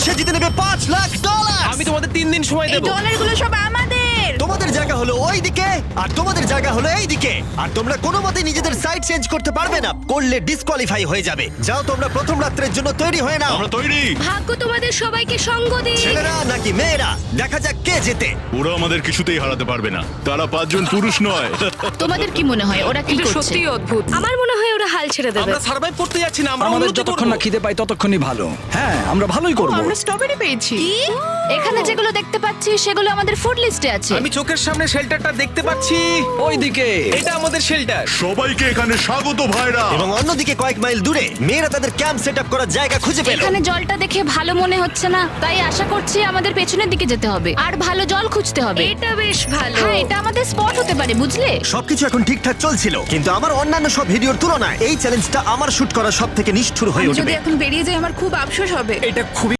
সে জিতে নেবে $5,00,000। আমি তোমাদের 3 দিন সময় এই দেবো। ডলারগুলো সব আমাদের। তোমাদের জায়গা হলো ওই দিকে আর তোমাদের জায়গা হলো এই দিকে, আর তোমরা কোনো মতে নিজেদের সাইড চেঞ্জ করতে পারবে না, করলে ডিসকোয়ালিফাই হয়ে যাবে। যাও তোমরা প্রথম রাত্রের জন্য তৈরি হয়ে নাও। আমরা তৈরি। ভাগ্য তোমাদের সবাইকে সঙ্গ দিক। ছেলেরা নাকি মেয়েরা, দেখা যাক কে জেতে। ওরা আমাদের কিছুতেই হারাতে পারবে না, তারা 5 জন পুরুষ নয়। তোমাদের কি মনে হয় ওরা কি করছে? সত্যি অদ্ভুত। আমার মনে হয় ওরা হাল ছেড়ে দেবে। আমরা সার্ভাইভ করতে যাচ্ছি না, আমরা আমাদের উন্নতি যতক্ষণ করব। না খিদে পাই ততক্ষণই ভালো। হ্যাঁ, আমরা ভালোই করব। আমরা স্ট্রবেরি পেয়েছি। এখানে যেগুলো দেখতে পাচ্ছি সেগুলো আমাদের ফুড লিস্টে আছে। আমি চোখের সামনে শেল্টারটা দেখতে পাচ্ছি। ওইদিকে এটা আমাদের শেল্টার। সবাইকে এখানে স্বাগত ভাইরা। এবং অন্যদিকে কয়েক মাইল দূরে মেয়েরা তাদের ক্যাম্প সেট আপ করার জায়গা খুঁজে পেল। এখানে জলটা দেখে ভালো মনে হচ্ছে না, তাই আশা করছি আমাদের পেছনের দিকে যেতে হবে আর ভালো জল খুঁজতে হবে। এটা বেশ ভালো। হ্যাঁ, এটা আমাদের স্পট হতে পারে, বুঝলে? সবকিছু এখন ঠিকঠাক চলছিল, কিন্তু আমার অন্যান্য সব ভিডিওর তুলনায় এই চ্যালেঞ্জটা আমার শুট করা সব থেকে নিষ্ঠুর হয়ে আমি উঠবে। যদি এখন বেরিয়ে যাই আমার খুব আফসোস হবে। এটা খুবই